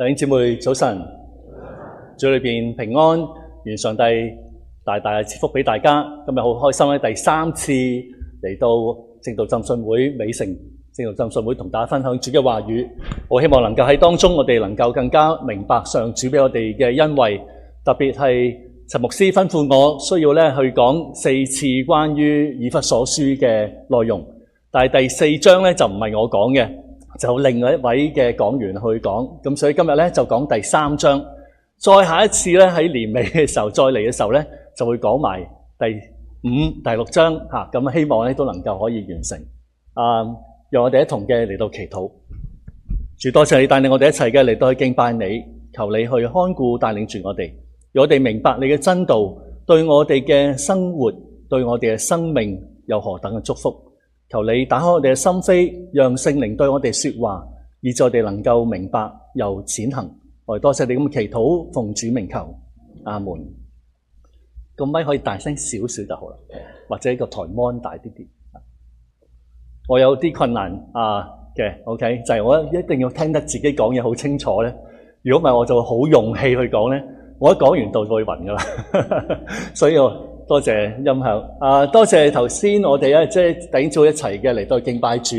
弟兄姊妹早晨，主裏邊平安，願上帝大大嘅賜福俾大家。今日好開心咧，第三次嚟到聖道浸信會美城聖道浸信會同大家分享主嘅話語。我希望能夠喺當中，我哋能夠更加明白上主俾我哋嘅恩惠。特別係陳牧師吩咐我需要咧去講4次關於以弗所書嘅內容，但係第4章咧就唔係我講嘅，就另外一位嘅講員去講。咁所以今日咧就講第3章，再下一次咧喺年尾嘅時候再嚟嘅時候咧就會講埋第5、第6章吓。咁希望咧都能夠可以完成。讓我哋一同嘅嚟到祈禱。主，多謝你帶領我哋一齊嘅嚟到去敬拜你，求你去看顧帶領住我哋，讓我哋明白你嘅真道對我哋嘅生活，對我哋嘅生命有何等嘅祝福。求你打開我哋嘅心扉，讓聖靈對我哋說話，以致我哋能夠明白又踐行。我哋多謝你咁祈禱，奉主名求，阿門。個咪可以大聲少少就好啦，或者個台 mon 大啲啲。我有啲困難嘅，OK， 就係我一定要聽得自己講嘢好清楚咧。如果唔係，我就好用氣去講咧。我一講完道就會暈噶啦，所以我多謝音響。多謝頭先我哋咧，即係弟兄姊妹一齊嘅嚟到敬拜主。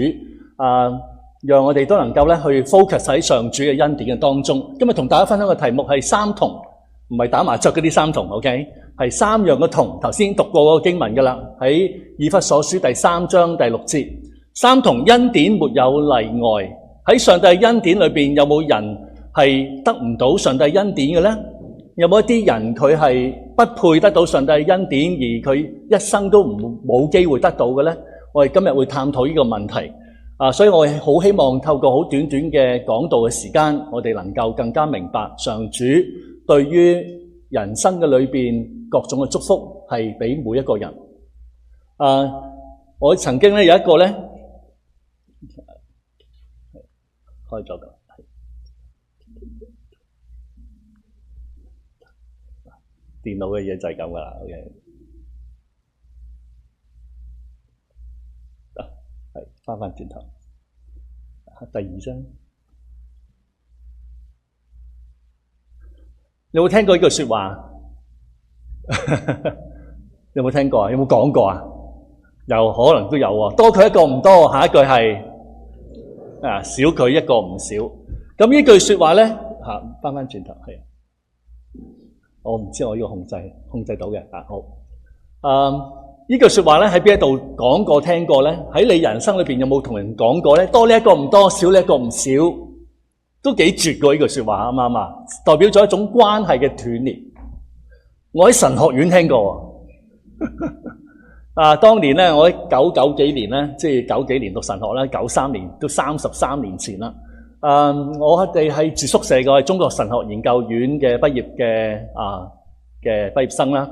讓我哋都能夠咧去 focus 喺上主嘅恩典嘅當中。今日同大家分享嘅題目係三同，唔係打麻雀嗰啲三同 ，OK， 係三樣嘅同。頭先讀過嗰個經文噶啦，喺以弗所書第3章第6節，三同恩典沒有例外。喺上帝恩典裏邊，有冇人係得唔到上帝恩典嘅咧？有冇一啲人佢係不配得到上帝恩典，而佢一生都冇機會得到嘅咧？我哋今日會探討呢個問題。所以我好希望透過好短短嘅講道嘅時間，我哋能夠更加明白上主對於人生嘅裏邊各種嘅祝福係俾每一個人。我曾經咧有一個咧開咗㗎。電腦嘅嘢就係咁噶啦 ，OK。係翻轉頭，第2章，你有冇聽過呢句說話？你有冇聽過啊？有冇講過啊？有可能都有喎。多佢一個唔多，下一句係少佢一個唔少。咁呢句說話咧翻轉頭係。我唔知我呢個控制到嘅。好。呢句說話咧喺邊一度講過聽過咧？喺你人生裏邊有冇同人講過咧？多呢一個唔多，少呢一個唔少，都幾絕㗎呢句說話，啱唔啱啊？代表咗一種關係嘅斷裂。我喺神學院聽過。當年咧，我喺九幾年咧，即係90幾年讀神學啦，93年都33年前啦。我哋係住宿舍嘅，係中國神學研究院嘅畢業嘅畢業生啦。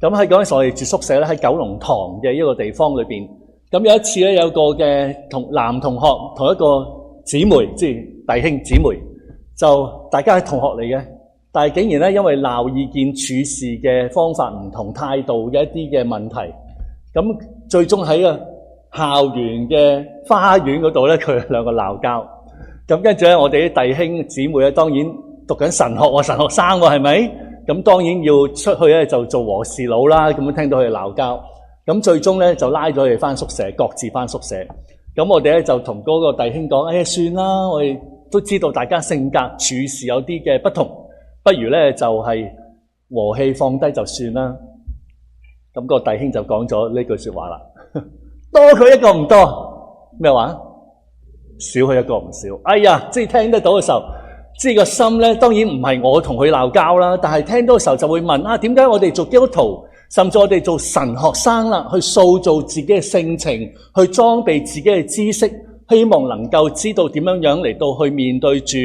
咁喺嗰陣時我哋住宿舍咧，喺九龍塘嘅一個地方裏邊。咁有一次咧，有個嘅男同學同一個姊妹，即係弟兄姊妹，就大家係同學嚟嘅，但係竟然咧因為鬧意見處事嘅方法唔同，態度嘅一啲嘅問題，咁最終喺個校園嘅花園嗰度咧，佢哋兩個鬧交。咁跟住咧，我哋啲弟兄姊妹咧，當然讀緊神學喎，神學生喎，係咪？咁當然要出去咧就做和事佬啦。咁樣聽到佢哋鬧交，咁最終咧就拉咗佢哋翻宿舍，各自翻宿舍。咁我哋咧就同嗰個弟兄講：算啦，我哋都知道大家性格處事有啲嘅不同，不如咧就係和氣放低就算啦。咁個弟兄就講咗呢句說話啦：多佢一個唔多，咩話？少佢一個唔少。哎呀，即係聽得到嘅時候，即係個心咧，當然唔係我同佢鬧交啦，但係聽到嘅時候就會問：點解我哋做基督徒，甚至我哋做神學生啦，去塑造自己嘅性情，去裝備自己嘅知識，希望能夠知道點樣樣嚟到去面對住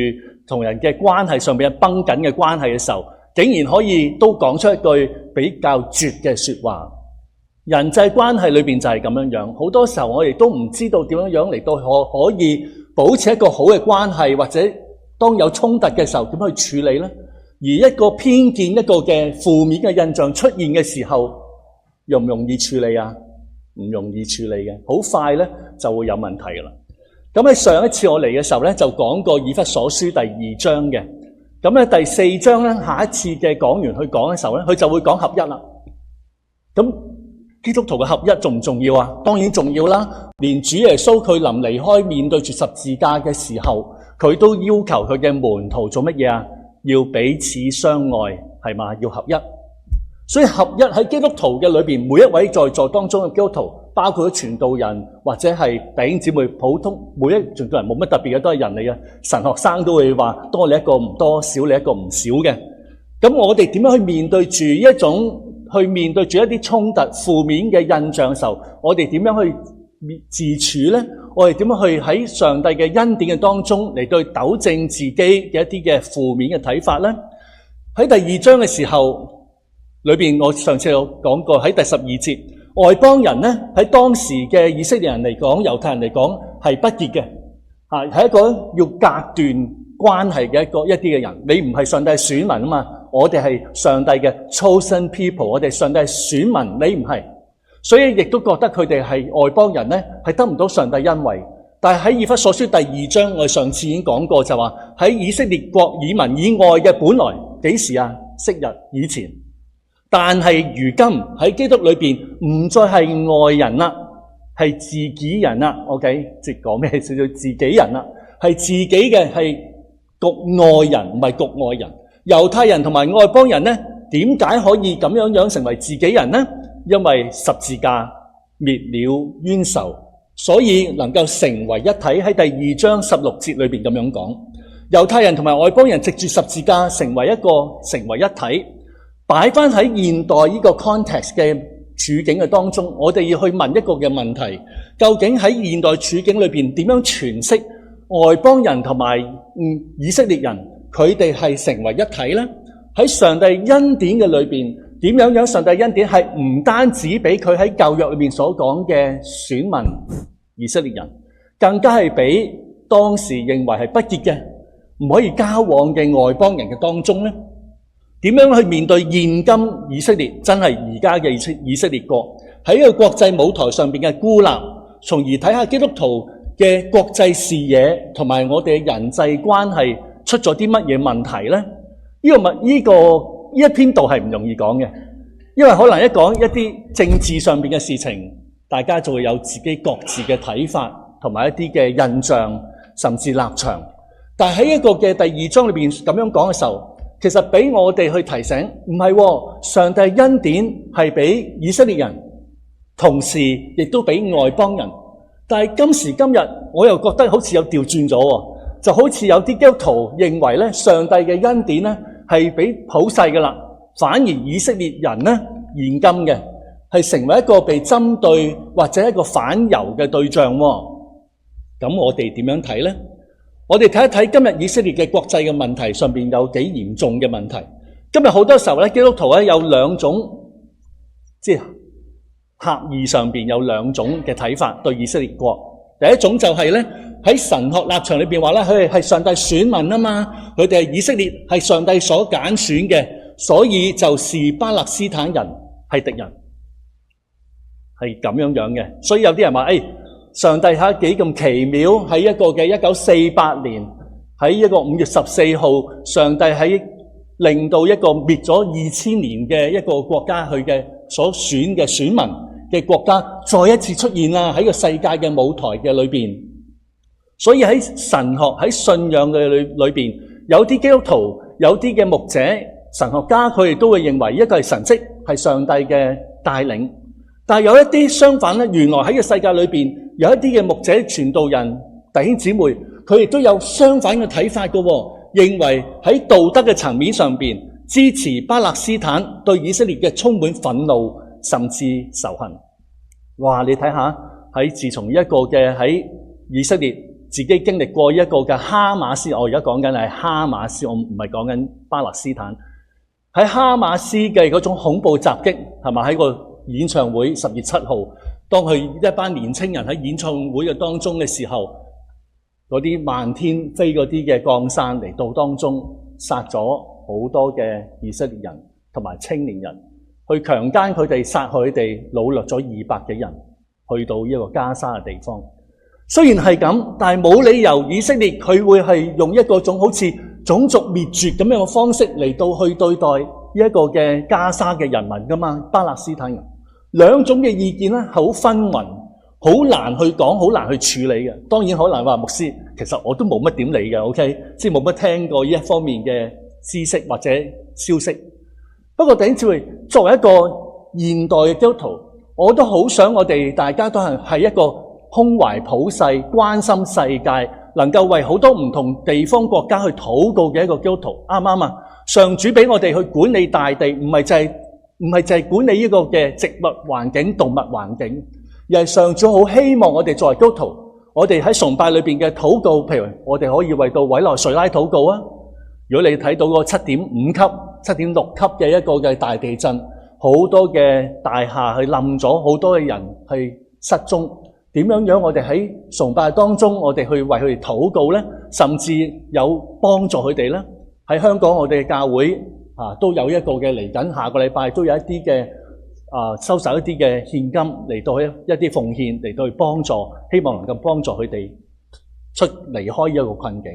同人嘅關係上面繃緊嘅關係嘅時候，竟然可以都講出一句比較絕嘅說話。人際關係裏邊就係咁樣樣，好多時候我哋都唔知道點樣樣嚟到可以保持一個好嘅關係，或者當有衝突嘅時候點去處理呢？而一個偏見，一個嘅負面嘅印象出現嘅時候，容唔容易處理啊？唔容易處理嘅，好快咧就會有問題噶啦。咁喺上一次我嚟嘅時候咧，就講過以弗所書第2章嘅。咁咧第4章咧，下一次嘅講員去講嘅時候咧，佢就會講合一啦。咁基督徒嘅合一重唔重要啊？當然重要啦。連主耶穌佢臨離開面對住十字架嘅時候，佢都要求佢嘅門徒做乜嘢啊？要彼此相愛，係嘛？要合一。所以合一喺基督徒嘅裏邊，每一位在座當中嘅基督徒，包括咗傳道人或者係弟兄姊妹，普通每一傳道人冇乜特別嘅，都係人嚟嘅。神學生都會話多你一個唔多，少你一個唔少嘅。咁我哋點樣去面對住一啲衝突、負面嘅印象嘅時候，我哋點樣去自處呢？我哋點樣去喺上帝嘅恩典嘅當中嚟到糾正自己嘅一啲嘅負面嘅睇法呢？喺第2章嘅時候裏邊，我上次有講過，喺第12節，外邦人呢，喺當時嘅以色列人嚟講，猶太人嚟講係不潔嘅，係一個要隔斷關係嘅一啲嘅人。你唔係上帝選民啊嘛，我哋係上帝嘅 chosen people， 我哋上帝係選民，你唔係，所以亦都覺得佢哋係外邦人呢，係得唔到上帝恩惠。但係喺以弗所書第2章，我哋上次已經講過，就話喺以色列國以民以外嘅本來幾時啊？昔日以前。但係如今喺基督裏邊唔再係外人啦，係自己人啦。OK， 即係講咩？叫做自己人啦，係自己嘅，係局外人，唔係局外人。猶太人同埋外邦人呢，點解可以咁樣成為自己人呢？因為十字架滅了冤仇，所以能夠成為一體。喺第2章16節裏邊咁樣講，猶太人同埋外邦人藉住十字架成為一體。擺翻喺現代呢個 context 嘅處境嘅當中，我哋要去問一個嘅問題：究竟喺現代處境裏邊點樣詮釋外邦人同埋以色列人佢哋係成為一體呢？喺上帝恩典嘅裏邊，點樣上帝恩典係唔單止俾佢喺舊約裏面所講嘅選民以色列人，更加係俾當時認為係不潔嘅、唔可以交往嘅外邦人嘅當中呢？點樣去面對現今以色列，真係而家嘅以色列國喺一個國際舞台上邊嘅孤立，從而睇下基督徒嘅國際視野同埋我哋嘅人際關係出咗啲乜嘢問題呢？呢一篇道係唔容易講嘅，因為可能一講一啲政治上邊嘅事情，大家就會有自己各自嘅睇法同埋一啲嘅印象，甚至立場。但係喺一個嘅第2章裏邊咁樣講嘅時候，其實俾我哋去提醒，唔係，上帝恩典係俾以色列人，同時亦都俾外邦人。但係今時今日，我又覺得好似有調轉咗，就好似有啲基督徒認為咧，上帝嘅恩典咧係俾普世噶啦，反而以色列人咧現今嘅係成為一個被針對或者一個反猶嘅對象。咁我哋點樣睇咧？我哋睇一睇今日以色列嘅國際嘅問題上邊有幾嚴重嘅問題。今日好多時候咧，基督徒咧有兩種，即係狹義上邊有兩種嘅睇法對以色列國。第一種就係咧喺神學立場裏邊話咧，佢哋係上帝選民啊嘛，佢哋係以色列係上帝所揀選嘅，所以就視巴勒斯坦人係敵人，係咁樣樣嘅。所以有啲人話上帝係幾咁奇妙，喺一個嘅1948年，喺一個5月14號，上帝喺令到一個滅咗2000年嘅一個國家，佢嘅所選嘅選民嘅國家再一次出現啦，喺個世界嘅舞台嘅裏邊。所以喺神學喺信仰嘅裏邊，有啲基督徒，有啲嘅牧者、神學家，佢哋都會認為一個係神蹟，係上帝嘅帶領。但係有一啲相反咧，原來喺個世界裏邊有一啲嘅牧者、傳道人、弟兄姊妹，佢哋都有相反嘅睇法嘅，認為喺道德嘅層面上邊支持巴勒斯坦，對以色列嘅充滿憤怒甚至仇恨。哇！你睇下喺自從一個嘅喺以色列自己經歷過一個嘅哈馬斯，我而家講緊係哈馬斯，我唔係講緊巴勒斯坦。喺哈馬斯嘅嗰種恐怖襲擊，係咪喺個演唱會10月7號，當佢一班年青人喺演唱會嘅當中嘅時候，嗰啲漫天飛嗰啲嘅鋼山嚟到當中，殺咗好多嘅以色列人同埋青年人，去強姦佢哋，殺佢哋，擄掠咗200幾人，去到一個加沙嘅地方。雖然係咁，但係冇理由以色列佢會係用一個種好似種族滅絕咁樣嘅方式嚟到去對待呢一個嘅加沙嘅人民噶嘛，巴勒斯坦人。兩種嘅意見咧，好紛紜，好難去講，好難去處理嘅。當然可能話牧師，其實我都冇乜點理嘅 ，OK， 即係冇乜聽過呢一方面嘅知識或者消息。不過弟兄姊妹，作為一個現代嘅基督徒，我都好想我哋大家都係一個胸懷普世、關心世界，能夠為好多唔同地方國家去禱告嘅一個基督徒，啱唔啱啊？上主俾我哋去管理大地，唔係就係管理呢個嘅植物環境、動物環境，而係上主好希望我哋作為基督徒，我哋喺崇拜裏邊嘅禱告，譬如我哋可以為到委內瑞拉禱告啊。如果你睇到個7.5級、7.6級嘅一個嘅大地震，好多嘅大廈去冧咗，好多嘅人去失蹤。點樣我哋喺崇拜當中，我哋去為佢哋禱告咧，甚至有幫助佢哋咧。喺香港我哋嘅教會都有一個嘅嚟緊，下個禮拜都有一啲嘅收集一啲嘅獻金嚟到一啲奉獻嚟到去幫助，希望能夠幫助佢哋離開一個困境。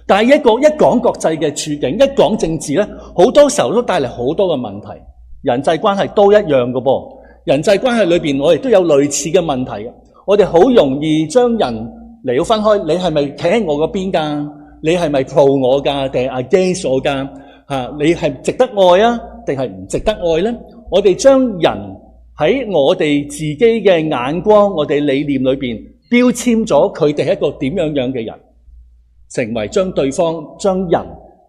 但係一講國際嘅處境，一講政治咧，好多時候都帶嚟好多嘅問題。人際關係都一樣嘅噃，人際關係裏邊我哋都有類似嘅問題嘅。我哋好容易將人嚟到分開，你係咪企喺我嗰邊㗎？你係咪 pro 我㗎？定係 against 我㗎？你係值得愛啊，定係唔值得愛咧？我哋將人喺我哋自己嘅眼光、我哋理念裏邊標籤咗佢哋係一個點樣嘅人，成為將人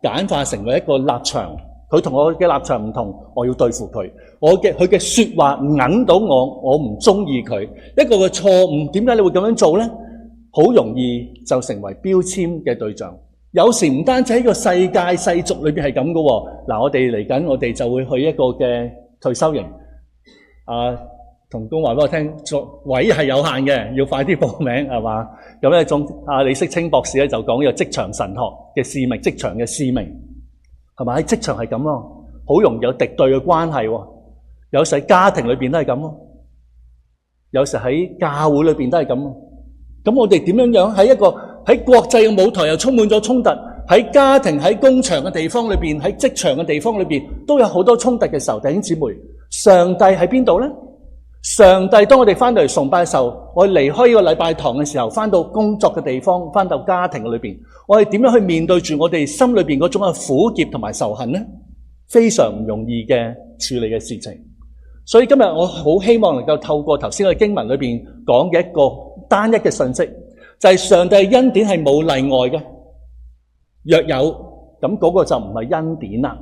簡化成為一個立場。佢同我嘅立場唔同，我要對付佢。佢嘅說話揞到我唔中意佢。一個嘅錯誤，點解你會咁樣做咧？好容易就成為標籤嘅對象。有時唔單止喺個世界世俗裏邊係咁嘅喎。嗱，我哋嚟緊，我哋就會去一個嘅退休營。同工話俾我聽，位係有限嘅，要快啲報名係嘛？咁咧，李適清博士咧就講呢個職場神學嘅使命，職場嘅使命。係咪喺職場係咁咯？好容易有敵對嘅關係喎。有時喺家庭裏邊都係咁咯，有時喺教會裏邊都係咁咯。咁我哋點樣喺國際嘅舞台又充滿咗衝突，喺家庭、喺工場嘅地方裏邊、喺職場嘅地方裏邊都有好多衝突嘅時候，弟兄姊妹，上帝喺邊度咧？上帝當我哋翻到嚟崇拜嘅時候，我哋離開呢個禮拜堂嘅時候，翻到工作嘅地方，翻到家庭裏邊，我哋點樣去面對住我哋心裏邊嗰種嘅苦澀同埋仇恨呢？非常唔容易嘅處理嘅事情。所以今日我好希望能夠透過頭先嘅經文裏邊講嘅一個單一嘅信息，就係上帝恩典係冇例外嘅。若有，咁嗰個就唔係恩典啦。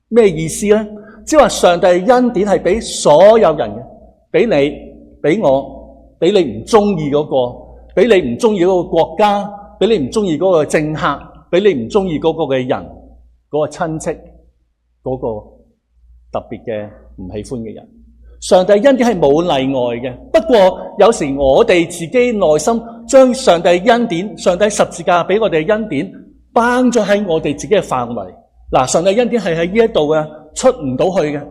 咩意思呢？即係話上帝恩典係俾所有人嘅。俾你，俾我，俾你唔中意嗰個，俾你唔中意嗰個國家，俾你唔中意嗰個政客，俾你唔中意嗰個嘅人，嗰個親戚，嗰個特別嘅唔喜歡嘅人。上帝恩典係冇例外嘅。不過有時我哋自己內心將上帝恩典、上帝十字架俾我哋嘅恩典綁咗喺我哋自己嘅範圍。嗱，上帝恩典係喺呢一度嘅，出唔到去嘅。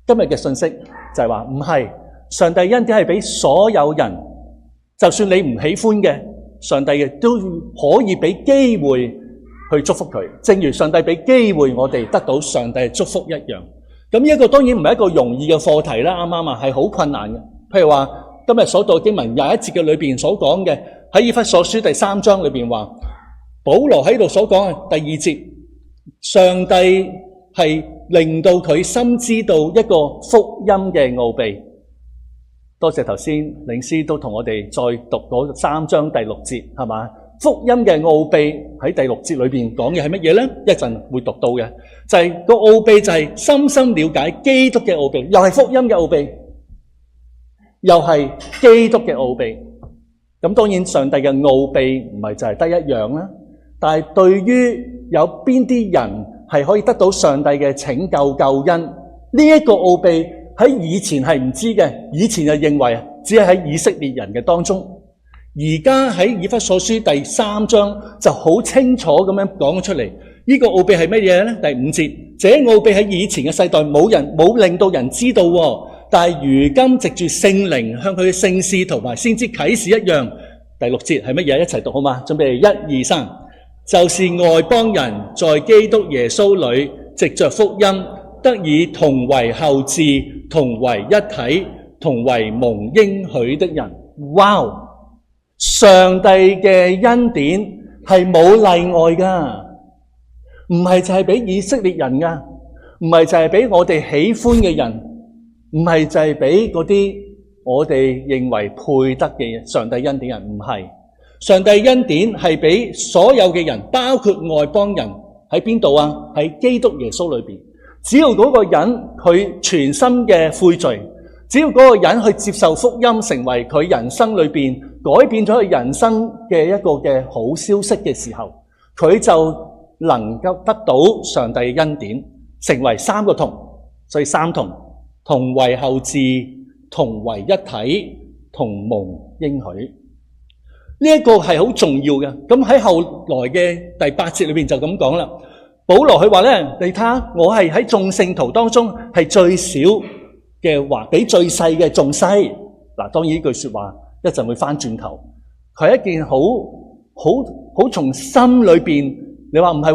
今日嘅信息就係話唔係，上帝恩典係俾所有人，就算你唔喜歡嘅，上帝亦都可以俾機會去祝福佢，正如上帝俾機會我哋得到上帝嘅祝福一樣。咁呢一個當然唔係一個容易嘅課題啦，啱唔啱啊？係好困難嘅。譬如話今日所讀經文21節嘅裏邊所講嘅，喺以弗所書第3章裏邊話，保羅喺度所講嘅第2節，上帝係令到佢深知道一個福音嘅奧秘。多謝頭先領師都同我哋再讀嗰3章第6節，係嘛？福音嘅奧秘喺第6節裏邊講嘅係乜嘢咧？一陣會讀到嘅，就係個奧秘就係深深了解基督嘅奧秘，又係福音嘅奧秘，又係基督嘅奧秘。咁當然上帝嘅奧秘唔係就係得一樣啦，但係對於有邊啲人係可以得到上帝嘅拯救救恩，呢一個奧秘喺以前係唔知嘅，以前就認為只係喺以色列人嘅當中。而家喺以弗所書第3章就好清楚咁樣講咗出嚟，呢個奧秘係乜嘢咧？第5節，這奧秘喺以前嘅世代冇令到人知道，但係如今藉住聖靈向佢嘅聖使同埋先知啟示一樣。第6節係乜嘢？一齊讀好嘛？準備1、2、3。就是外邦人在基督耶穌裏藉着福音得以同為後嗣，同為一體，同為蒙應許的人。哇！上帝嘅恩典係冇例外噶，唔係就係俾以色列人噶，唔係就係俾我哋喜歡嘅人，唔係就係俾嗰啲我哋認為配得嘅上帝恩典人，唔係。上帝恩典係俾所有嘅人，包括外邦人，喺邊度啊？喺基督耶穌裏邊。只要嗰個人佢全心嘅悔罪，只要嗰個人去接受福音，成為佢人生裏邊改變咗佢人生嘅一個嘅好消息嘅時候，佢就能夠得到上帝嘅恩典，成為三個同，所以三同，同為後嗣，同為一體，同蒙應許。呢一個係好重要嘅。咁喺後來嘅第8節裏邊就咁講啦。保羅佢話咧，你睇下，我係喺眾聖徒當中係最少嘅話，比最細嘅仲細。嗱，當然呢句說話一陣會翻轉頭，佢係一件好從心裏邊。你話唔係？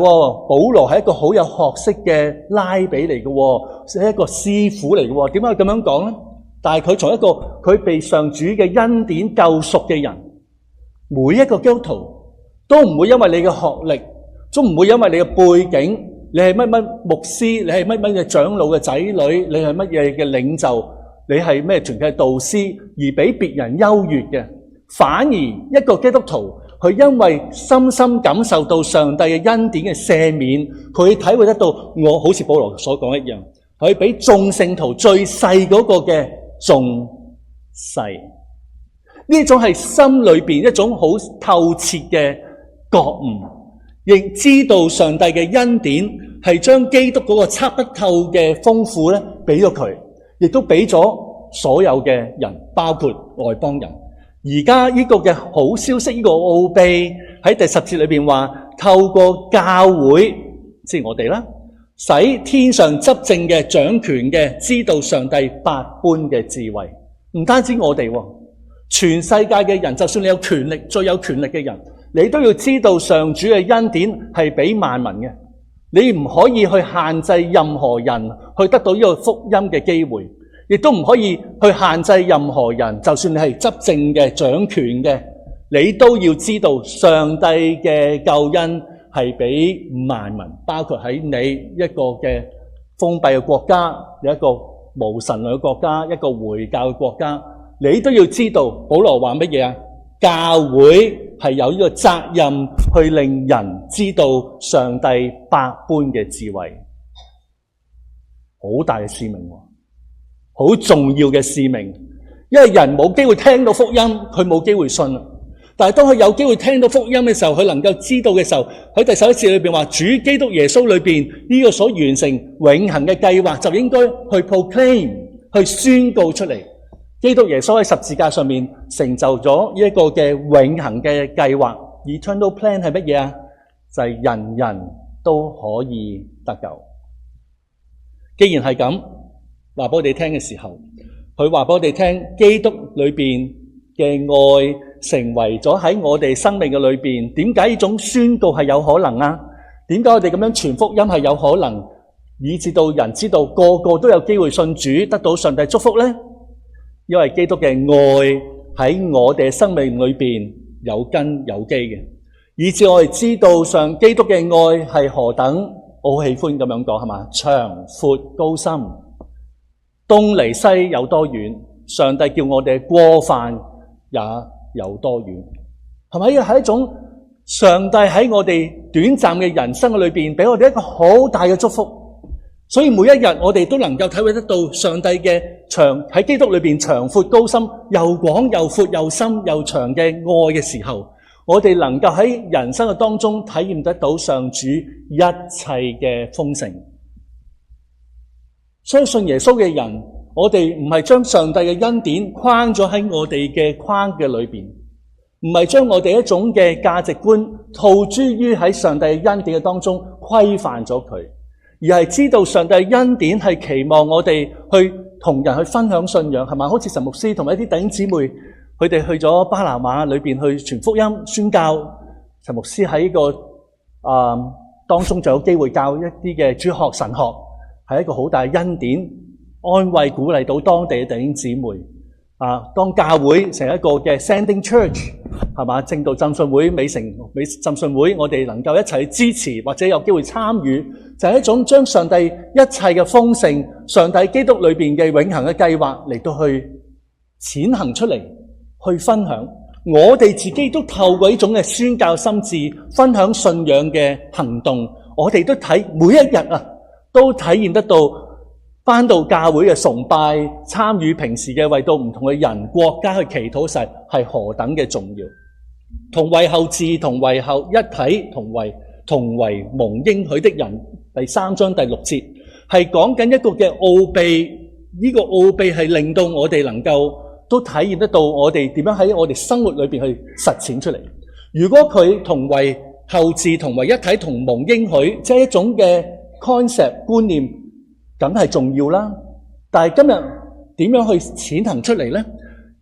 保羅係一個好有學識嘅拉比嚟嘅，係一個師傅嚟嘅。點解佢咁樣講咧？但係佢從一個佢被上主嘅恩典救贖嘅人，每一個基督徒都唔會因為你嘅學歷，都唔會因為你嘅背景，你係乜乜牧師，你係乜乜嘅長老嘅仔女，你係乜嘢嘅領袖，你係咩團契導師，而比別人優越嘅。反而一個基督徒，佢因為深深感受到上帝嘅恩典嘅赦免，佢體會得到我好似保羅所講一樣，佢比眾聖徒最細嗰個嘅仲細。呢種係心裏邊一種好透徹嘅覺悟，亦知道上帝嘅恩典係將基督嗰個測不透嘅豐富咧，俾咗佢，亦都俾咗所有嘅人，包括外邦人。而家呢個嘅好消息，呢個奧秘喺第10節裏邊話，透過教會，即係我哋啦，使天上執政嘅掌權嘅知道上帝百般嘅智慧。唔單止我哋，全世界嘅人，就算你有權力，最有權力嘅人，你都要知道上主嘅恩典係俾萬民嘅。你唔可以去限制任何人去得到呢個福音嘅機會，亦都唔可以去限制任何人，就算你係執政嘅掌權嘅，你都要知道上帝嘅救恩係俾萬民，包括喺你一個嘅封閉嘅國家，有一個無神論嘅國家，一個回教嘅國家，你都要知道。保羅話乜嘢啊？教會係有呢個責任去令人知道上帝百般嘅智慧，好大嘅使命，好重要嘅使命。因為人冇機會聽到福音，佢冇機會信。但係當佢有機會聽到福音嘅時候，佢能夠知道嘅時候，喺第11節裏邊話，主基督耶穌裏邊呢個所完成永恆嘅計劃，就應該去 proclaim， 去宣告出嚟。基督耶穌喺十字架上面成就咗呢一個嘅永恆嘅計劃。Eternal plan 係乜嘢啊？就係人人都可以得救。既然係咁，話俾我哋聽嘅時候，佢話俾我哋聽，基督裏邊嘅愛成為咗喺我哋生命嘅裏邊。點解呢種宣告係有可能啊？點解我哋咁樣傳福音係有可能，以致到人知道個個都有機會信主，得到上帝祝福呢？因為基督嘅愛喺我哋生命裏邊有根有基嘅，以致我哋知道上基督嘅愛係何等。我好喜歡咁樣講，係嘛？長闊高深，東離西有多遠？上帝叫我哋過犯也有多遠？係咪？係一種上帝喺我哋短暫嘅人生裏邊，俾我哋一個好大嘅祝福。所以每一日我哋都能夠體會得到上帝嘅喺基督裏邊長闊高深，又廣又闊又深又長嘅愛嘅時候，我哋能夠喺人生嘅當中體驗得到上主一切嘅豐盛。相信耶穌嘅人，我哋唔係將上帝嘅恩典框咗喺我哋嘅框嘅裏邊，唔係將我哋一種嘅價值觀套諸於喺上帝嘅恩典嘅當中規範咗佢，而係知道上帝恩典係期望我哋去同人去分享信仰，係嘛？好似陳牧師同埋一啲弟兄姊妹，佢哋去咗巴拿馬裏邊去傳福音宣教。陳牧師喺個當中就有機會教一啲嘅主學神學，係一個好大嘅恩典，安慰鼓勵到當地嘅弟兄姊妹。當教會成一個嘅 sending church， 係嘛？正道浸信會、美城浸信會，我哋能夠一齊支持或者有機會參與，就係一種將上帝一切嘅豐盛、上帝基督裏邊嘅永恆嘅計劃嚟到去踐行出嚟，去分享。我哋自己都透過呢種嘅宣教心志，分享信仰嘅行動，我哋都睇每一日都體驗得到。返到教會嘅崇拜，參與平時嘅為到唔同嘅人國家去祈禱，實係何等嘅重要。同為後嗣，同為後一體，同為蒙應許的人。第3章第6節係講緊一個嘅奧秘，呢個奧秘係令到我哋能夠都體驗得到我哋點樣喺我哋生活裏邊去實踐出嚟。如果佢同為後嗣，同為一體，同蒙應許，即係一種嘅 concept 觀念，梗係重要啦，但係今日點樣去踐行出嚟呢？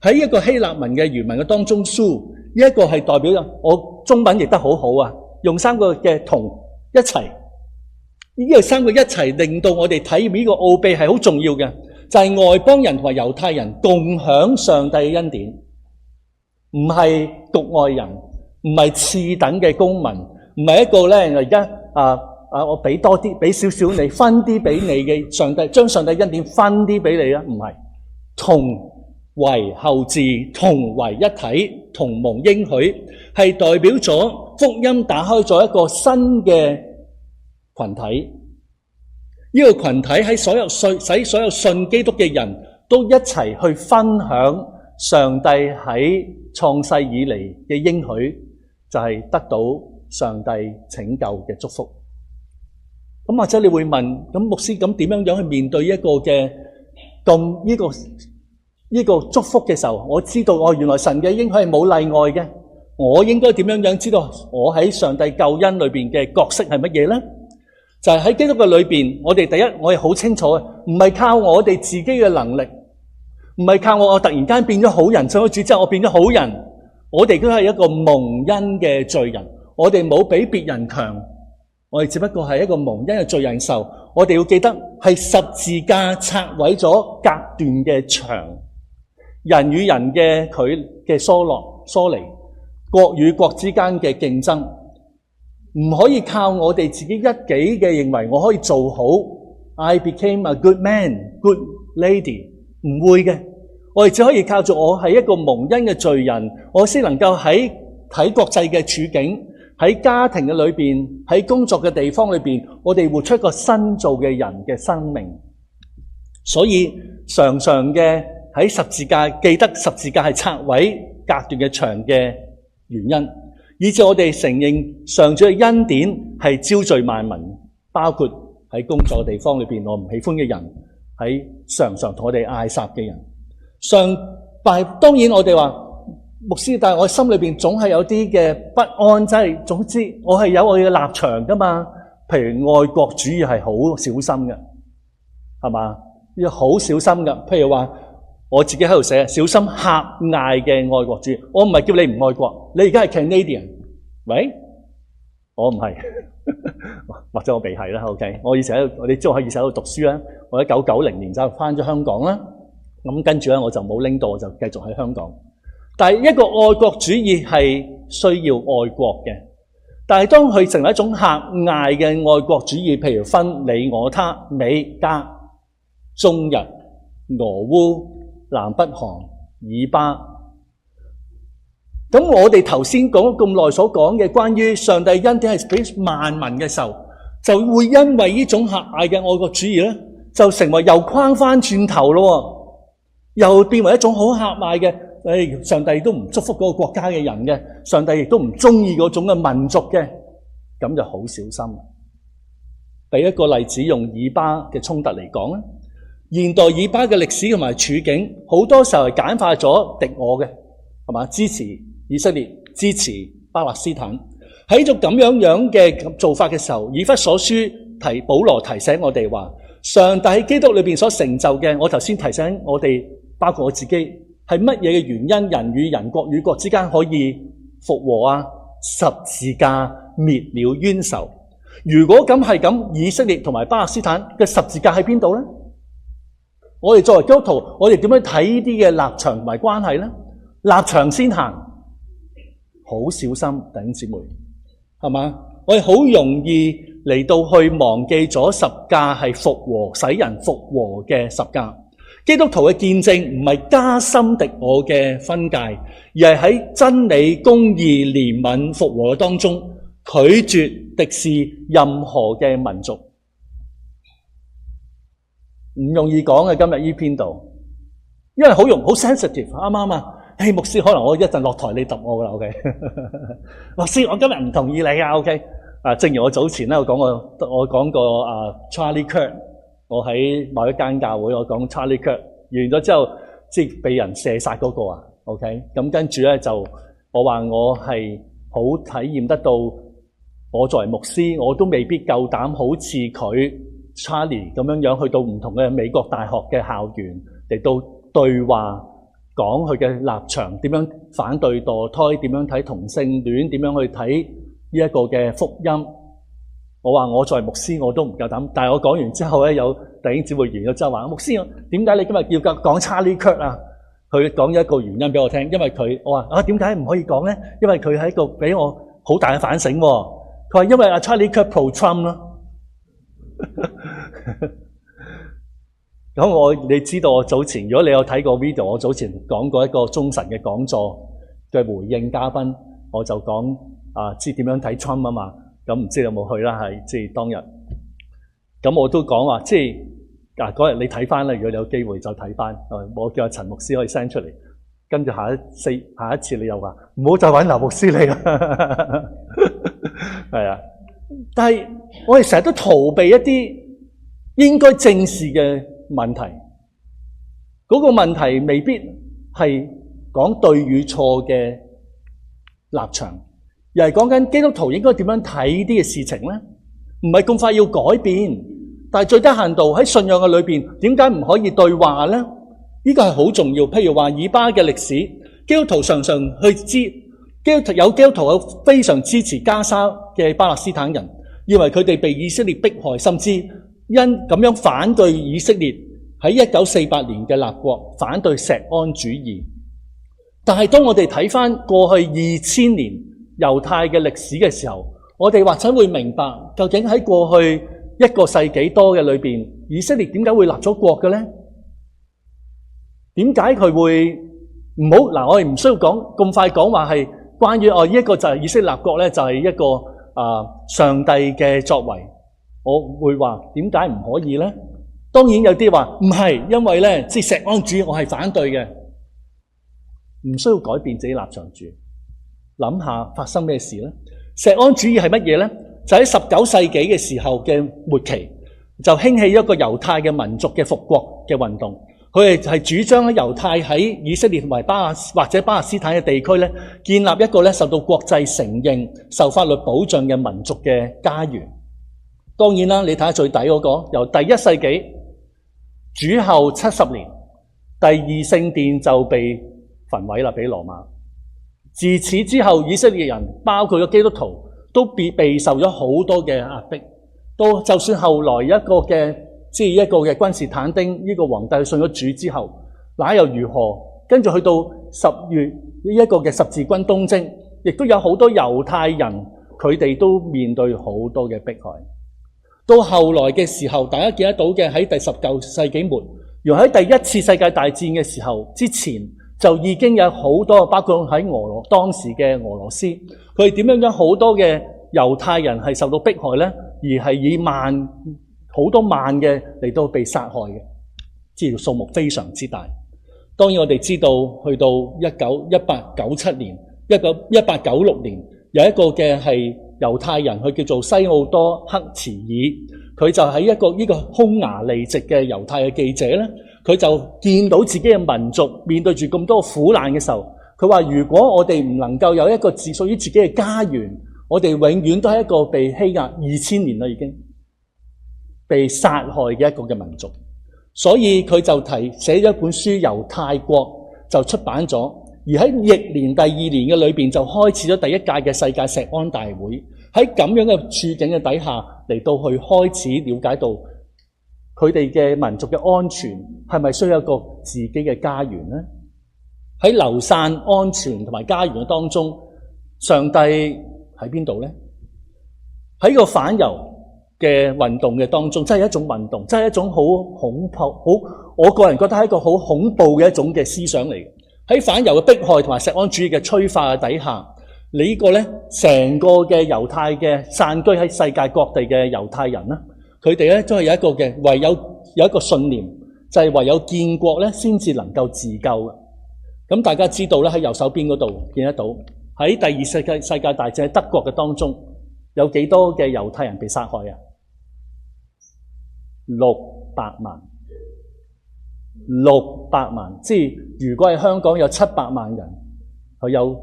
喺一個希臘文嘅原文嘅當中 ，su 呢一個係代表我中文譯得好好啊，用3個嘅同一齊，呢個3個一齊令到我哋體驗呢個奧秘係好重要嘅，就係外邦人同埋猶太人共享上帝嘅恩典，唔係局外人，唔係次等嘅公民，唔係一個咧而家我俾多啲，俾少少你，分啲俾你嘅上帝，將上帝恩典分啲俾你啦，唔係同為後嗣，同為一體，同蒙應許，係代表咗福音打開咗一個新嘅群體。呢個群體喺使所有信基督嘅人都一齊去分享上帝喺創世以嚟嘅應許，就係得到上帝拯救嘅祝福。咁或者你會問，咁牧師咁點樣去面對一個嘅呢個祝福嘅時候，我知道原來神嘅應許係冇例外嘅，我應該點樣知道我喺上帝救恩裏邊嘅角色係乜嘢呢？就係喺基督嘅裏邊，我哋第一我係好清楚嘅，唔係靠我哋自己嘅能力，唔係靠我突然間變咗好人，信咗主之後我變咗好人，我哋都係一個蒙恩嘅罪人，我哋冇比別人強。我哋只不過係一個蒙恩嘅罪人受，我哋要記得係十字架拆毀咗隔斷嘅牆，人與人嘅疏離，國與國之間嘅競爭，唔可以靠我哋自己一己嘅認為我可以做好。I became a good man, good lady， 唔會嘅，我哋只可以靠住我係一個蒙恩嘅罪人，我先能夠喺睇國際嘅處境。喺家庭嘅裏邊，喺工作嘅地方裏邊，我哋活出一個新造嘅人嘅生命。所以常常嘅喺十字架，記得十字架係拆毀隔斷嘅牆嘅原因，以致我哋承認上主嘅恩典係招聚萬民，包括喺工作嘅地方裏邊我唔喜歡嘅人，喺常常同我哋嗌殺嘅人。當然我哋話牧師，但係我心裏邊總係有啲嘅不安，即係總之我係有我嘅立場噶嘛。譬如愛國主義係好小心嘅，係嘛？要好小心嘅。譬如話我自己喺度寫，小心狹隘嘅愛國主義。我唔係叫你唔愛國，你而家係 Canadian， 喂？我唔係，或者我未係啦。OK， 我以前你知我以前喺度讀書啦。我喺1990年就翻咗香港啦。咁跟住咧我就冇拎到，我就繼續喺香港。但係一個愛國主義係需要愛國嘅，但係當佢成為一種狹隘嘅愛國主義，譬如分你我他、美加、中日、俄烏、南北韓、以巴，咁我哋頭先講咗咁耐所講嘅關於上帝恩典係俾萬民嘅時候，就會因為呢種狹隘嘅愛國主義咧，就成為又框翻轉頭咯，又變為一種好狹隘嘅。上帝都唔祝福嗰個國家嘅人嘅，上帝亦都唔中意嗰種嘅民族嘅，咁就好小心。俾一個例子，用以巴嘅衝突嚟講啦，現代以巴嘅歷史同埋處境，好多時候係簡化咗敵我嘅，係嘛？支持以色列，支持巴勒斯坦。喺做咁樣嘅做法嘅時候，以弗所書保羅提醒我哋話，上帝喺基督裏邊所成就嘅，我頭先提醒我哋，包括我自己。係乜嘢嘅原因？人與人、國與國之間可以復和啊、十字架滅了冤仇。如果咁係咁，以色列同埋巴勒斯坦嘅十字架喺邊度呢？我哋作為基督徒，我哋點樣睇呢啲嘅立場同埋關係呢？立場先行，好小心，弟兄姊妹，係嘛？我哋好容易嚟到去忘記咗十架係復和、使人復和嘅十架。基督徒嘅見證唔係加深敵我嘅分界，而係喺真理、公義、憐憫、復和當中拒絕敵視任何嘅民族。唔容易講嘅，今日呢篇度，因為好sensitive，啱啱啊？牧師，可能我一陣落台你揼我噶啦 ，OK？ 牧師，我今日唔同意你啊 ，OK？ 正如我早前咧，我講過Charlie Kirk， 我喺某一間教會，我講 Charlie Kirk 完咗之後，即係被人射殺嗰個啊 ，OK？ 咁跟住咧就我話我係好體驗得到，我作為牧師，我都未必夠膽好似佢 Charlie 咁樣去到唔同嘅美國大學嘅校園嚟到對話。講佢嘅立場，點樣反對墮胎，點樣睇同性戀，點樣去睇呢一個嘅福音。我話我作為牧師我都唔夠膽，但係我講完之後咧，有弟兄姊妹完咗之後話：牧師，點解你今日要講Charlie Kirk啊？佢講一個原因俾我聽，因為我話點解唔可以講咧？因為佢係一個俾我好大嘅反省。佢話因為Charlie Kirk pro Trump 咯。咁你知道我早前，如果你有睇過 video， 我早前講過一個中神嘅講座嘅回應嘉賓，我就講知點樣睇 Trump 啊嘛，咁唔知你有冇去啦？係即係當日，咁我都講話即係嗰日你睇翻啦，如果你有機會就睇翻，我叫阿陳牧師可以 send 出嚟，跟住下一次你又話唔好再揾劉牧師你啦，係啊，但係我哋成日都逃避一啲應該正視嘅問題，嗰個問題未必係講對與錯嘅立場，而係講緊基督徒應該點樣睇呢啲嘅事情咧？唔係咁快要改變，但係最低限度喺信仰嘅裏邊，點解唔可以對話咧？呢個係好重要。譬如話以巴嘅歷史，基督徒常常去知，有基督徒非常支持加沙嘅巴勒斯坦人，以為佢哋被以色列迫害，甚至因咁樣反對以色列喺1948年嘅立國，反對錫安主義。但係當我哋睇翻過去2000年猶太嘅歷史嘅時候，我哋或者會明白究竟喺過去一個世紀多嘅裏邊，以色列點解會立咗國嘅咧？點解佢會唔好嗱？我哋唔需要講咁快講話係關於呢一個就係以色列立國咧，就係一個上帝嘅作為。我會話點解唔可以咧？當然有啲話唔係，因為咧即係錫安主義我係反對嘅，唔需要改變自己立場住。諗下發生咩事咧？錫安主義係乜嘢咧？就喺19世紀嘅時候嘅末期，就興起一個猶太嘅民族嘅復國嘅運動。佢哋係主張咧猶太喺以色列同埋巴勒斯坦嘅地區咧，建立一個咧受到國際承認、受法律保障嘅民族嘅家園。當然啦，你睇下最底嗰個，由第1世紀主後70年，第2聖殿就被焚毀啦，俾羅馬。自此之後，以色列人包括咗基督徒都備受咗好多嘅壓迫。到就算後來一個嘅君士坦丁呢個皇帝信咗主之後，那又如何？跟住去到10月呢一個嘅十字軍東征，亦都有好多猶太人，佢哋都面對好多嘅迫害。到後來嘅時候，大家記得到嘅喺第19世紀末，原來喺第一次世界大戰嘅時候之前，就已經有好多，包括喺當時嘅俄羅斯，佢哋點樣好多嘅猶太人係受到迫害咧，而係以好多萬嘅嚟到被殺害嘅，即係數目非常之大。當然我哋知道，去到1897年、1896年，有一個嘅係猶太人，佢叫做西奧多克茨爾，佢就喺呢個匈牙利籍嘅猶太嘅記者咧，佢就見到自己嘅民族面對住咁多苦難嘅時候，佢話如果我哋唔能夠有一個屬於自己嘅家園，我哋永遠都係一個被欺壓2000年啦，已經被殺害嘅一個嘅民族。所以佢就寫咗一本書，猶太國就出版咗，而喺翌年第二年嘅裏邊就開始咗第一屆嘅世界石安大會。喺咁樣嘅處境嘅底下嚟到去開始了解到佢哋嘅民族嘅安全係咪需要一個自己嘅家園呢？喺流散安全同埋家園嘅當中，上帝喺邊度呢？喺個反猶嘅運動嘅當中，真係一種運動，真係一種好恐怖，我個人覺得係一個好恐怖嘅一種嘅思想嚟嘅。喺反猶嘅迫害同埋錫安主義嘅催化嘅底下，呢個咧成個嘅猶太嘅散居喺世界各地嘅猶太人咧，佢哋咧都係有一個嘅唯有一個信念，就係唯有建國咧先至能夠自救嘅。咁大家知道咧，喺右手邊嗰度見得到，喺第二世界大戰喺德國嘅當中，有幾多嘅猶太人被殺害啊？600萬，600萬，即係如果係香港有700萬人，佢有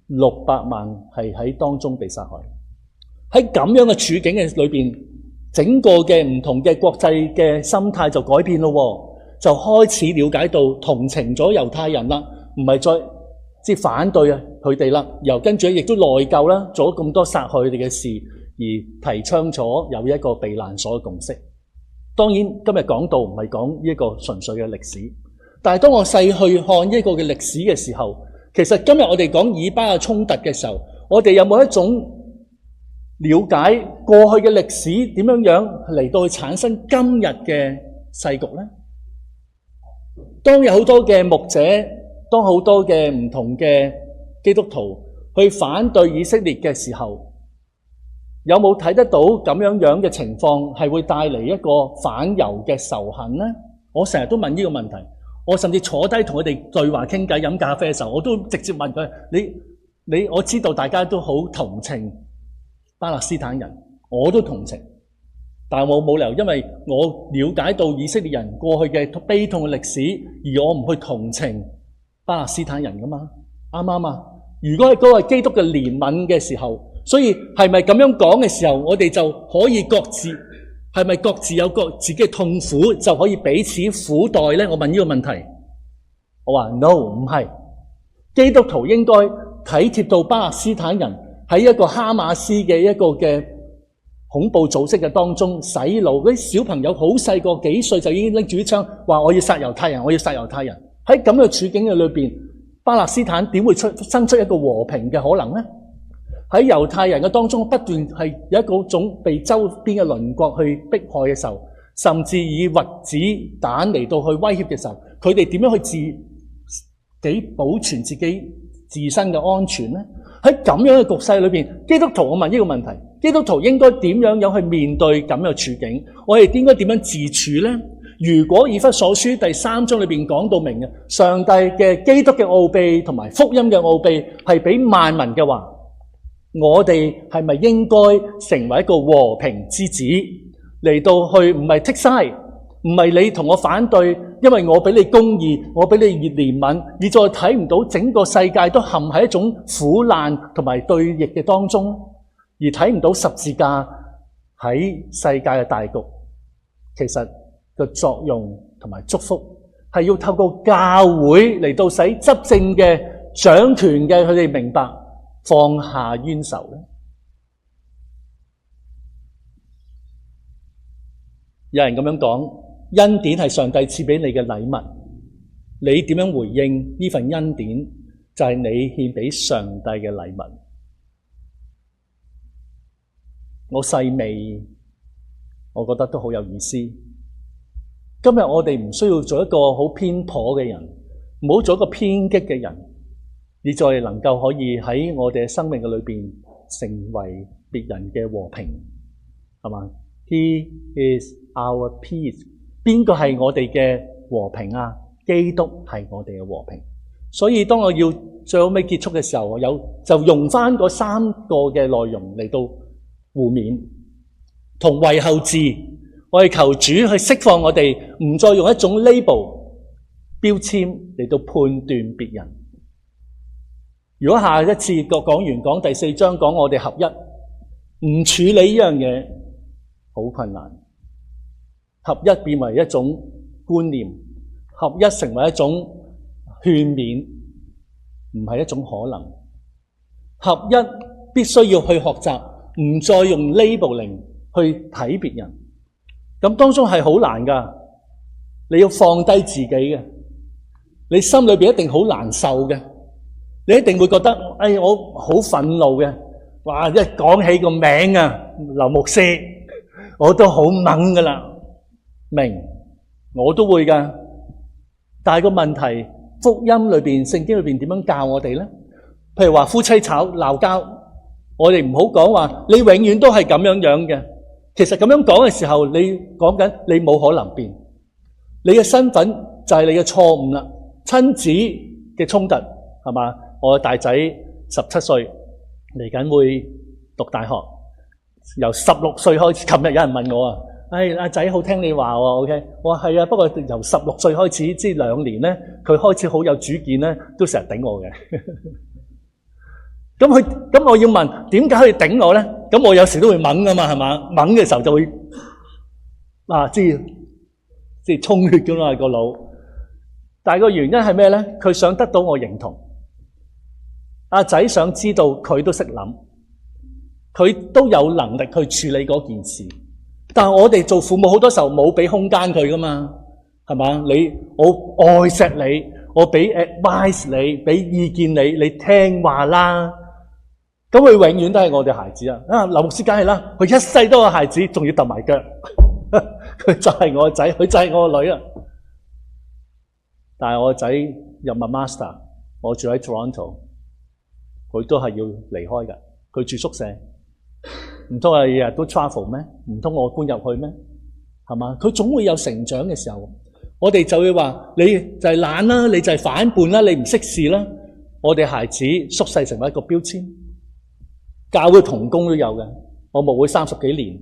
600萬係喺當中被殺害。喺咁樣嘅處境嘅裏邊，整個嘅唔同嘅國際嘅心態就改變咯，就開始了解到同情咗猶太人啦，唔係再即係反對佢哋啦，又跟住亦都內疚啦，做咗咁多殺害佢哋嘅事，而提倡咗有一個避難所嘅共識。當然今日講到唔係講呢一個純粹嘅歷史，但係當我細去看呢一個嘅歷史嘅時候，其實今日我哋講以巴嘅衝突嘅時候，我哋有冇一種了解過去嘅歷史點樣樣嚟到去產生今日嘅世局呢？當有好多嘅牧者，當好多嘅唔同嘅基督徒去反對以色列嘅時候，有冇睇得到咁樣樣嘅情況係會帶嚟一個反猶嘅仇恨呢？我成日都問呢個問題，我甚至坐低同佢哋對話傾偈飲咖啡嘅時候，我都直接問佢：你我知道大家都好同情巴勒斯坦人，我都同情，但係我冇理由因為我了解到以色列人過去嘅悲痛嘅歷史，而我唔去同情巴勒斯坦人噶嘛？啱唔啱啊？如果係嗰個基督嘅憐憫嘅時候，所以係咪咁樣講嘅時候，我哋就可以各自係咪各自有各自己嘅痛苦，就可以彼此苦待呢？我問呢個問題，我話 no， 唔係。基督徒應該體貼到巴勒斯坦人喺一個哈馬斯嘅一個嘅恐怖組織嘅當中洗腦，嗰啲小朋友好細個幾歲就已經拎住啲槍，話我要殺猶太人，我要殺猶太人。喺咁嘅處境嘅裏邊，巴勒斯坦點會生出一個和平嘅可能呢？喺猶太人嘅當中不斷係有一個種被周邊嘅鄰國去迫害嘅時候，甚至以核子彈嚟到去威脅嘅時候，佢哋點樣去自己保存自己自身嘅安全呢？喺咁樣嘅局勢裏邊，基督徒，我問呢個問題，基督徒應該點樣去面對咁樣嘅處境？我哋應該點樣自處呢？如果以弗所書第3章裏邊講到明嘅，上帝嘅基督嘅奧秘同埋福音嘅奧秘係俾萬民嘅話，我哋係咪應該成為一個和平之子嚟到去？唔係剔晒，唔係你同我反對，因為我俾你公義，我俾你憐憫，而再睇唔到整個世界都陷喺一種苦難同埋對逆嘅當中，而睇唔到十字架喺世界嘅大局，其實個作用同埋祝福係要透過教會嚟到使執政嘅掌權嘅佢哋明白放下冤仇咧。有人咁樣講，恩典係上帝賜俾你嘅禮物，你點樣回應呢份恩典，就係你獻俾上帝嘅禮物。我細味，我覺得都好有意思。今日我哋唔需要做一個好偏頗嘅人，唔好做一個偏激嘅人，你再能夠可以喺我哋嘅生命嘅裏邊成為別人嘅和平，係嘛？ He is our peace。邊個係我哋嘅和平啊？基督係我哋嘅和平。所以當我要最後尾結束嘅時候，我就用翻嗰3個嘅內容嚟到互勉同為後嗣。我哋求主去釋放我哋，唔再用一種 label 標籤嚟到判斷別人。如果下一次講完講第4章講我哋合一，唔處理呢樣嘢好困難。合一變為一種觀念，合一成為一種勸勉，唔係一種可能。合一必須要去學習，唔再用 labeling 去睇別人。咁當中係好難㗎，你要放低自己嘅，你心裏邊一定好難受嘅，你一定會覺得，我好憤怒嘅，哇！一講起個名啊，劉牧師，我都好猛㗎啦，明，我都會㗎。但係個問題，福音裏邊、聖經裏邊點樣教我哋咧？譬如話夫妻鬧交，我哋唔好講話你永遠都係咁樣樣嘅。其實咁樣講嘅時候，你講緊你冇可能變，你嘅身份就係你嘅錯誤啦。親子嘅衝突係嘛？我大仔17歲嚟緊會讀大學，由16歲開始。琴日有人問我啊，阿仔好聽你話喎 ，OK？ 我話係啊，不過由16歲開始，即係2年咧，佢開始好有主見咧，都成日頂我嘅。咁我要問點解佢頂我咧？咁我有時都會猛噶嘛，係嘛？猛嘅時候就會即係充血噶嘛個腦。但係個原因係咩咧？佢想得到我認同。阿仔想知道佢都識諗，佢都有能力去處理嗰件事。但係我哋做父母好多時候冇俾空間佢噶嘛，係嘛？我愛錫你，我俾 advice 你，俾意見你，你聽話啦。咁佢永遠都係我哋孩子啊！劉牧師梗係啦，佢一世都係孩子，仲要揼埋腳，佢就係我個仔，佢就係我個女啊！但係我個仔入埋 master， 我住喺 Toronto， 佢都係要離開㗎。佢住宿舍，唔通係日日都 travel 咩？唔通我搬入去咩？係嘛？佢總會有成長嘅時候，我哋就會話你就係懶啦，你就係反叛啦，你唔識事啦。我哋孩子縮細成為一個標籤。教會同工都有嘅，我牧會30幾年，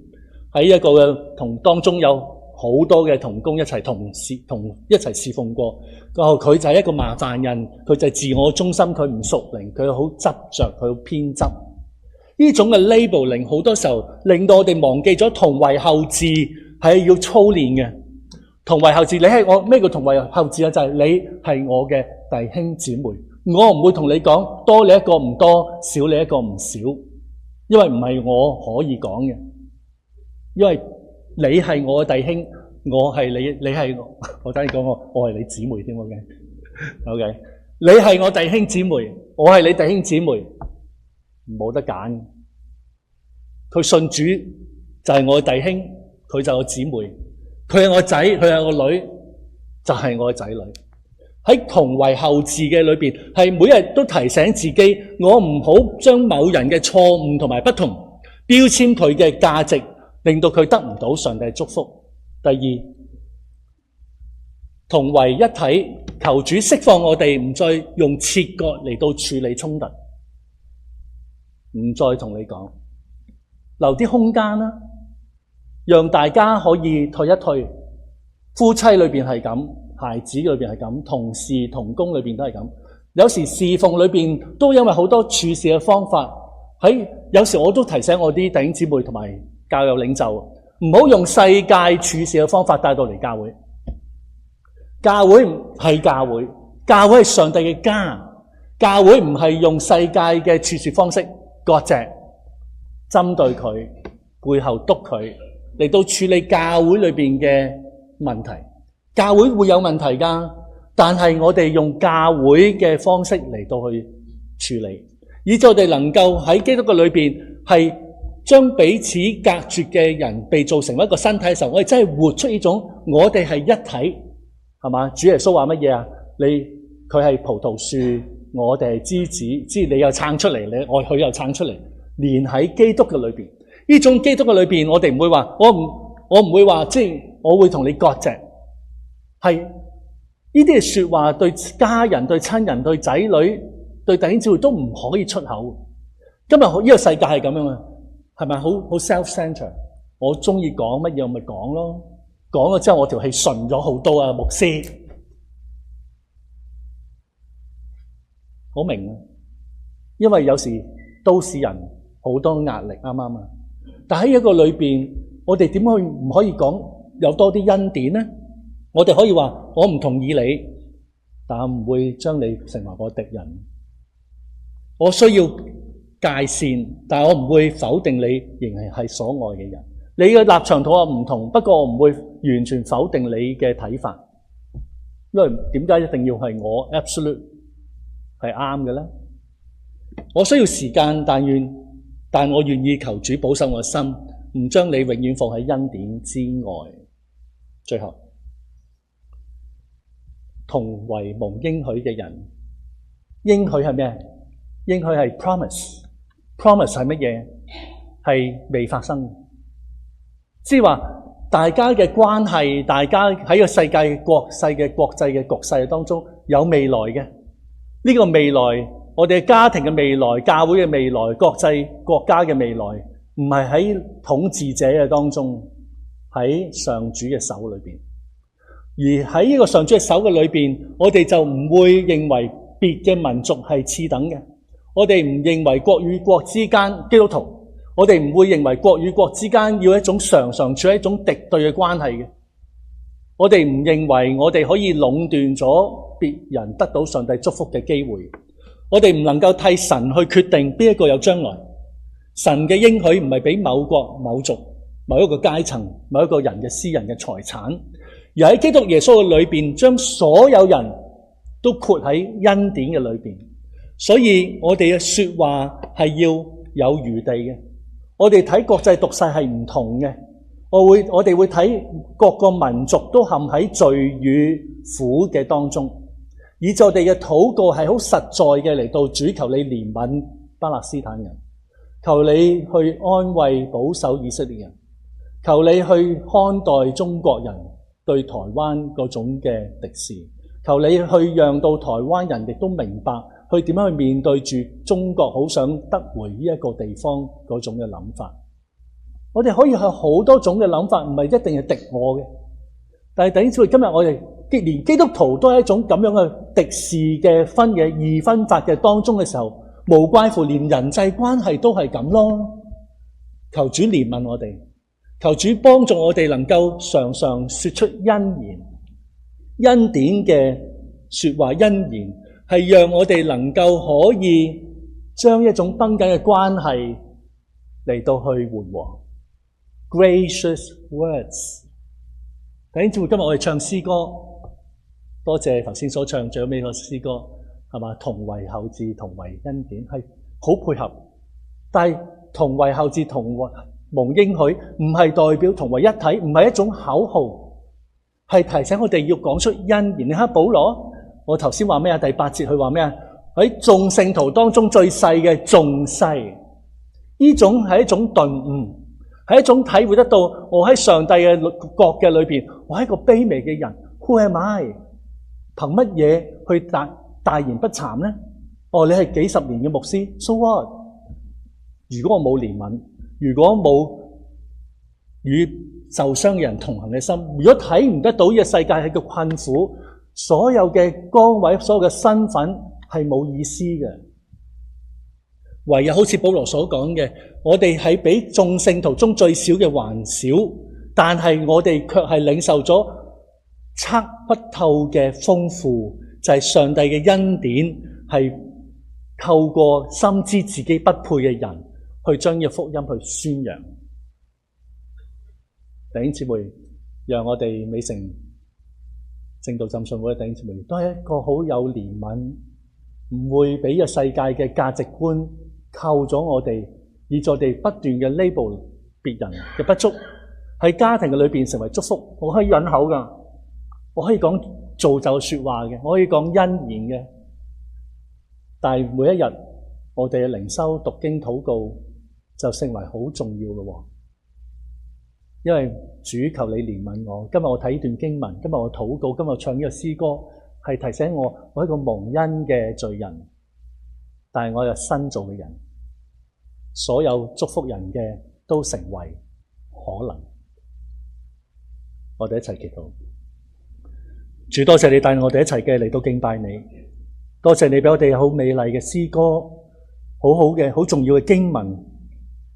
喺一個嘅同當中有好多嘅同工一齊一齊侍奉過。佢就係一個麻煩人，佢就係自我中心，佢唔屬靈，佢好執着，佢好偏執。呢種嘅 labeling 好多時候令到我哋忘記咗同為後嗣係要操練嘅。同為後嗣，你係我咩叫同為後嗣啊？就係你係我嘅弟兄姊妹，我唔會同你講多你一個唔多，少你一個唔少。因為唔係我可以講嘅，因為你係我嘅弟兄，我係你係我等你講我係你姊妹添 ，OK？ 你係我弟兄姊妹，我係你弟兄姊妹，冇得揀。佢信主就係我嘅弟兄，佢就係我姊妹；佢係我仔，佢係我女，就係我嘅仔女。喺同為後嗣嘅裏邊，係每日都提醒自己，我唔好將某人嘅錯誤同埋不同標籤佢嘅價值，令到佢得唔到上帝祝福。第二，同為一體，求主釋放我哋，唔再用切割嚟到處理衝突，唔再同你講，留啲空間啦，讓大家可以退一退。夫妻裏邊係咁。孩子裏邊係咁，同事同工裏邊都係咁。有時侍奉裏邊都因為好多處事嘅方法，有時我都提醒我啲弟兄姊妹同埋教友領袖，唔好用世界處事嘅方法帶到嚟教會。教會唔係教會，教會係上帝嘅家。教會唔係用世界嘅處事方式割席、針對佢、背後督佢嚟到處理教會裏邊嘅問題。教會會有問題㗎，但係我哋用教會嘅方式嚟到去處理，以致我哋能夠喺基督嘅裏邊係將彼此隔絕嘅人被造成一個身體嘅時候，我哋真係活出呢種我哋係一體，係嘛？主耶穌話乜嘢啊？佢係葡萄樹，我哋係枝子，即係你又撐出嚟，佢又撐出嚟，連喺基督嘅裏邊。呢種基督嘅裏邊，我哋唔會話，我唔會話，即係我會同你割席。係呢啲嘅說話，對家人、對親人、對仔女、對弟兄姊妹都唔可以出口。今日呢個世界係咁樣啊，係咪好 self-centered？ 我中意講乜嘢我咪講咯，講咗之後我條氣順咗好多啊，牧師好明啊，因為有時都市人好多壓力，啱唔啱啊？但喺一個裏邊，我哋點可以唔可以講有多啲恩典呢？我哋可以話我唔同意你，但唔會將你成為我敵人。我需要界線，但係我唔會否定你仍然係所愛嘅人。你嘅立場同我唔同，不過我唔會完全否定你嘅睇法。因為點解一定要係我 absolute 係啱嘅咧？我需要時間，但我願意求主保守我嘅心，唔將你永遠放喺恩典之外。最後，同為蒙應許嘅人，應許係咩？應許係 promise。promise 係乜嘢？係未發生。即係話大家嘅關係，大家喺個世界國際嘅局勢當中有未來嘅。呢個未來，我哋家庭嘅未來，教會嘅未來，國際國家嘅未來，唔係喺統治者嘅當中，喺上主嘅手裏邊。而喺呢個上主嘅手嘅裏邊，我哋就唔會認為別嘅民族係次等嘅。我哋唔認為國與國之間基督徒。我哋唔會認為國與國之間要一種常常處喺一種敵對嘅關係嘅。我哋唔認為我哋可以壟斷咗別人得到上帝祝福嘅機會。我哋唔能夠替神去決定邊一個有將來。神嘅應許唔係俾某國、某族、某一個階層、某一個人嘅私人嘅財產，而喺基督耶穌嘅裏邊，將所有人都括喺恩典嘅裏邊。所以我哋嘅說話係要有餘地嘅。我哋睇國際局勢係唔同嘅，我哋會睇各個民族都陷喺罪與苦嘅當中，以致我哋嘅禱告係好實在嘅嚟到主，求你憐憫巴勒斯坦人，求你去安慰保守以色列人，求你去看待中國人對台灣嗰種嘅敵視，求你去讓到台灣人亦都明白去點樣去面對住中國好想得回呢一個地方嗰種嘅諗法。我哋可以有好多種嘅諗法，唔係一定係敵我嘅。但係等於今日我哋連基督徒都係一種咁樣嘅敵視嘅二分法嘅當中嘅時候，無怪乎連人際關係都係咁咯。求主憐憫我哋，求主幫助我哋能夠常常說出恩言，恩典嘅說話，恩言係讓我哋能夠可以將一種繃緊嘅關係嚟到去緩和。Gracious words。弟兄姊妹，今日我哋唱詩歌，多謝頭先所唱最尾個詩歌，係嘛？同為後嗣，同為恩典，係好配合。但係同為後嗣，同為蒙應許，唔係代表同為一體，唔係一種口號，係提醒我哋要講出恩言。你睇保羅，我頭先話咩啊？第8節佢話咩啊？喺眾聖徒當中最細嘅仲細，呢種係一種頓悟，係一種體會得到我喺上帝嘅國嘅裏邊，我係一個卑微嘅人。Who am I？憑乜嘢去大言不慚呢？哦，你係幾十年嘅牧師 ，so what？ 如果我冇憐憫，如果冇與受傷嘅人同行嘅心，如果睇唔得到呢個世界係個困苦，所有嘅崗位，所有嘅身份係冇意思嘅。唯有好似保羅所講嘅，我哋係比眾聖徒中最小嘅還少，但係我哋卻係領受咗測不透嘅豐富，就係上帝嘅恩典，係透過深知自己不配嘅人去將呢個福音去宣揚。弟兄姊妹，讓我哋美城正道浸信會嘅弟兄姊妹都係一個好有憐憫，唔會俾個世界嘅價值觀扣咗我哋，以致我哋不斷嘅 label 別人嘅不足，喺家庭嘅裏邊成為祝福。我可以忍口噶，我可以講造就說話嘅，我可以講恩言嘅，但係每一日我哋嘅靈修、讀經、禱告就成為好重要嘅。因為主求你憐憫我，今日我睇段經文，今日我禱告，今日我唱呢個詩歌，係提醒我係一個蒙恩嘅罪人，但係我係新造嘅人，所有祝福人嘅都成為可能。我哋一齊祈禱。主，多謝你帶我哋一齊嘅嚟到敬拜你，多謝你俾我哋好美麗嘅詩歌，好好嘅好重要嘅經文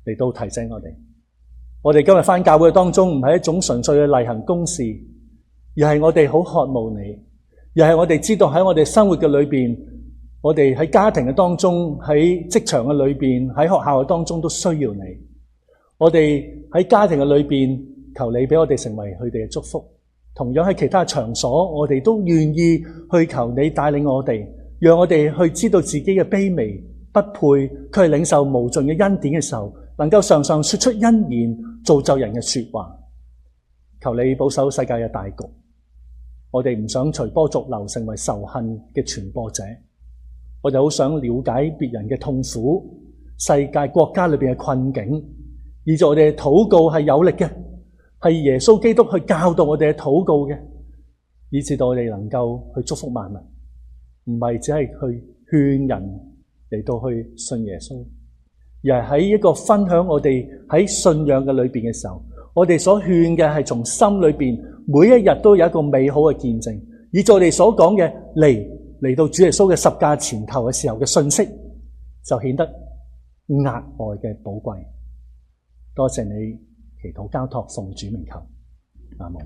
嚟到提醒我哋。我哋今日返教會當中唔係一種純粹嘅例行公事，而係我哋好渴慕你，而係我哋知道喺我哋生活嘅裏邊，我哋喺家庭嘅當中，喺職場嘅裏邊，喺學校嘅當中都需要你。我哋喺家庭嘅裏邊，求你俾我哋成為佢哋嘅祝福。同樣喺其他場所，我哋都願意去求你帶領我哋，讓我哋去知道自己嘅卑微不配，佢係領受無盡嘅恩典嘅時候，能夠常常說出恩言，造就人嘅說話。求你保守世界嘅大局，我哋唔想隨波逐流，成為仇恨嘅傳播者。我哋好想了解別人嘅痛苦，世界國家裏邊嘅困境，以致我哋嘅禱告係有力嘅，係耶穌基督去教導我哋嘅禱告嘅，以致到我哋能夠去祝福萬民，唔係只係去勸人嚟到去信耶穌，而係喺一個分享我哋喺信仰嘅裏邊嘅時候，我哋所勸嘅係從心裏邊，每一日都有一個美好嘅見證，以致我哋所講嘅嚟到主耶穌嘅十架前頭嘅時候嘅信息，就顯得額外嘅寶貴。多謝你祈禱交託奉主名求，阿門。